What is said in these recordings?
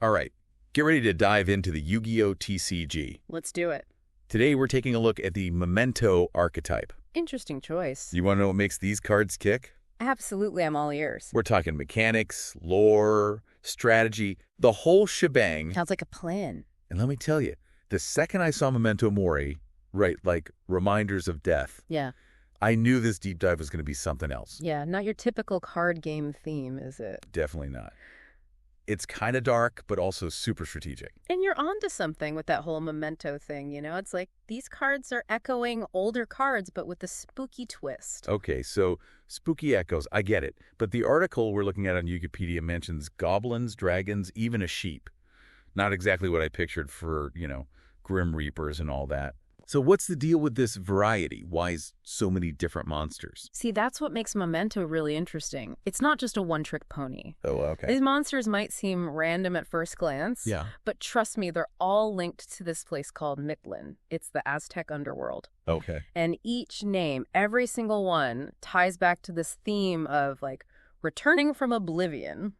All right, get ready to dive into the Yu-Gi-Oh! TCG. Let's do it. Today we're taking a look at the Memento archetype. Interesting choice. You want to know what makes these cards kick? Absolutely, I'm all ears. We're talking mechanics, lore, strategy, the whole shebang. Sounds like a plan. And let me tell you, the second I saw Memento Mori, right, like reminders of death, Yeah. I knew this deep dive was going to be something else. Yeah, not your typical card game theme, is it? Definitely not. It's kind of dark, but also super strategic. And you're onto something with that whole Memento thing, you know? It's like these cards are echoing older cards, but with a spooky twist. Okay, so spooky echoes, I get it. But the article we're looking at on Yugipedia mentions goblins, dragons, even a sheep. Not exactly what I pictured for, Grim Reapers and all that. So what's the deal with this variety? Why so many different monsters? See, that's what makes Memento really interesting. It's not just a one-trick pony. Oh, okay. These monsters might seem random at first glance, Yeah. but trust me, they're all linked to this place called Mictlan. It's the Aztec underworld. Okay. And each name, every single one, ties back to this theme of, returning from oblivion.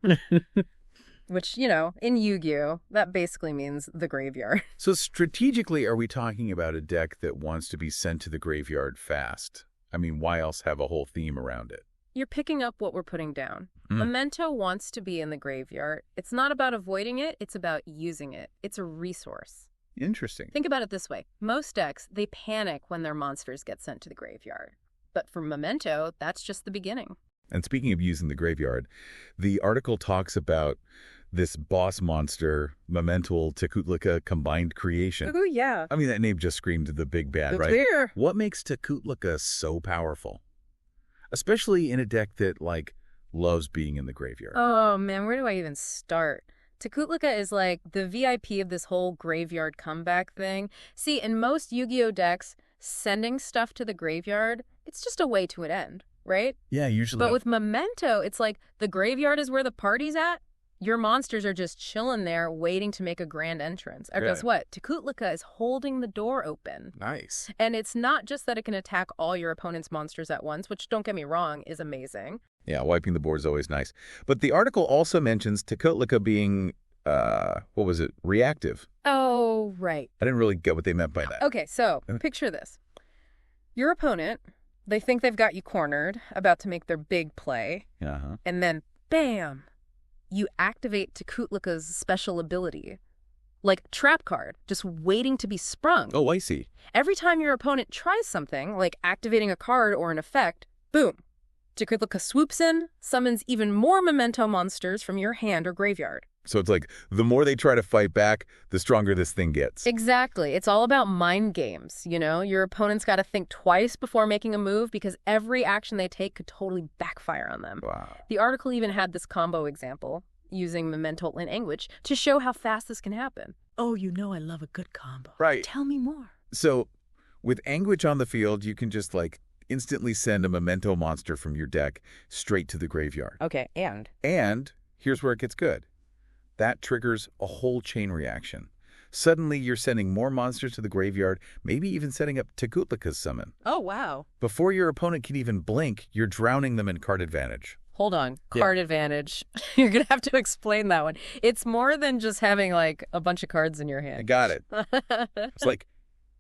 Which, in Yu-Gi-Oh!, that basically means the graveyard. So strategically, are we talking about a deck that wants to be sent to the graveyard fast? I mean, why else have a whole theme around it? You're picking up what we're putting down. Memento wants to be in the graveyard. It's not about avoiding it, it's about using it. It's a resource. Interesting. Think about it this way. Most decks, they panic when their monsters get sent to the graveyard. But for Memento, that's just the beginning. And speaking of using the graveyard, the article talks about this boss monster, Memento Tekutlika combined creation. Oh, yeah. I mean, that name just screamed the big bad, right? Clear. What makes Tekutlika so powerful? Especially in a deck that, loves being in the graveyard. Oh, man, where do I even start? Tekutlika is like the VIP of this whole graveyard comeback thing. See, in most Yu-Gi-Oh! Decks, sending stuff to the graveyard, it's just a way to an end, right? Yeah, usually. But with Memento, it's like the graveyard is where the party's at. Your monsters are just chilling there waiting to make a grand entrance. Or guess what? Tekutlika is holding the door open. Nice. And it's not just that it can attack all your opponent's monsters at once, which, don't get me wrong, is amazing. Yeah, wiping the board is always nice. But the article also mentions Tekutlika being, reactive. Oh, right. I didn't really get what they meant by that. Okay, so picture this. Your opponent, they think they've got you cornered, about to make their big play. Uh-huh. And then, bam! You activate Tekutlika's special ability. Like trap card, just waiting to be sprung. Oh, I see. Every time your opponent tries something, like activating a card or an effect, boom. Tekutlika swoops in, summons even more Memento monsters from your hand or graveyard. So it's like, the more they try to fight back, the stronger this thing gets. Exactly. It's all about mind games, Your opponent's got to think twice before making a move because every action they take could totally backfire on them. Wow. The article even had this combo example using Memento and Anguish to show how fast this can happen. Oh, I love a good combo. Right. Tell me more. So with Anguish on the field, you can just, instantly send a Memento monster from your deck straight to the graveyard. Okay, and? And here's where it gets good. That triggers a whole chain reaction. Suddenly, you're sending more monsters to the graveyard, maybe even setting up Tekutlika's summon. Oh, wow. Before your opponent can even blink, you're drowning them in card advantage. Hold on. Card advantage. You're going to have to explain that one. It's more than just having, a bunch of cards in your hand. I got it. It's like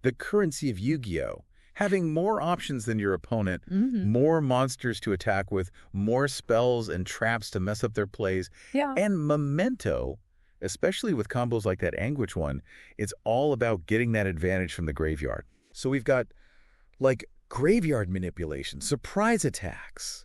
the currency of Yu-Gi-Oh! Having more options than your opponent, more monsters to attack with, more spells and traps to mess up their plays. Yeah. And Memento, especially with combos like that Anguish one, it's all about getting that advantage from the graveyard. So we've got, graveyard manipulation, surprise attacks.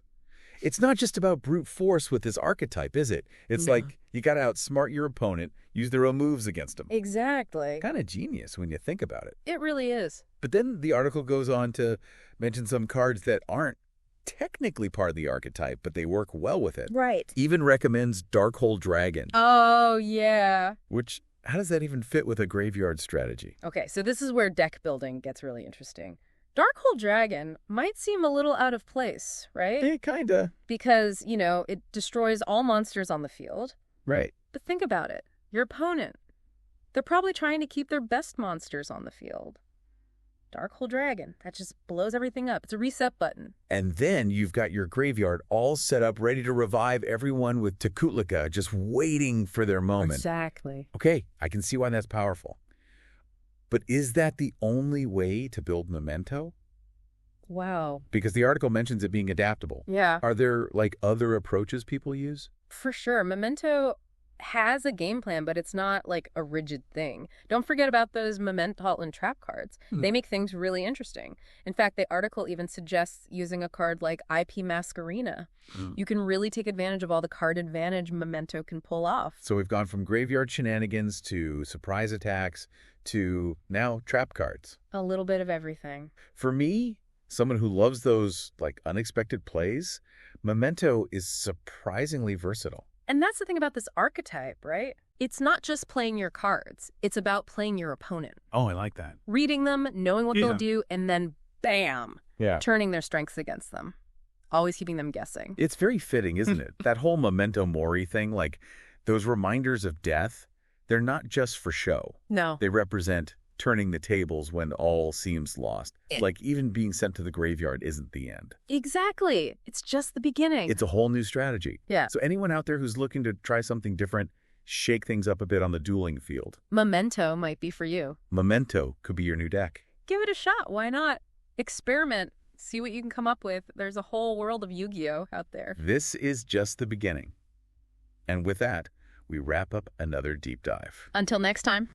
It's not just about brute force with this archetype, is it? It's like you got to outsmart your opponent, use their own moves against them. Exactly. Kind of genius when you think about it. It really is. But then the article goes on to mention some cards that aren't technically part of the archetype, but they work well with it. Right. Even recommends Darkhold Dragon. Oh, yeah. Which, how does that even fit with a graveyard strategy? Okay, so this is where deck building gets really interesting. Darkhold Dragon might seem a little out of place, right? Yeah, kinda. Because, it destroys all monsters on the field. Right. But think about it. Your opponent, they're probably trying to keep their best monsters on the field. Dark Hole Dragon. That just blows everything up. It's a reset button. And then you've got your graveyard all set up, ready to revive everyone with Tekutlika, just waiting for their moment. Exactly. Okay, I can see why that's powerful. But is that the only way to build Memento? Wow. Because the article mentions it being adaptable. Yeah. Are there, like, other approaches people use? For sure. Memento has a game plan, but it's not like a rigid thing. Don't forget about those Memento and trap cards. They make things really interesting. In fact, the article even suggests using a card like IP Masquerena. You can really take advantage of all the card advantage Memento can pull off. So we've gone from graveyard shenanigans to surprise attacks to now trap cards. A little bit of everything. For me, someone who loves those, like, unexpected plays, Memento is surprisingly versatile. And that's the thing about this archetype, right? It's not just playing your cards. It's about playing your opponent. Oh, I like that. Reading them, knowing what they'll do, and then bam, turning their strengths against them. Always keeping them guessing. It's very fitting, isn't it? That whole Memento Mori thing, like those reminders of death, they're not just for show. No. They represent turning the tables when all seems lost. Like, even being sent to the graveyard isn't the end. Exactly. It's just the beginning. It's a whole new strategy. Yeah. So anyone out there who's looking to try something different, shake things up a bit on the dueling field. Memento might be for you. Memento could be your new deck. Give it a shot. Why not? Experiment. See what you can come up with. There's a whole world of Yu-Gi-Oh! Out there. This is just the beginning. And with that, we wrap up another deep dive. Until next time.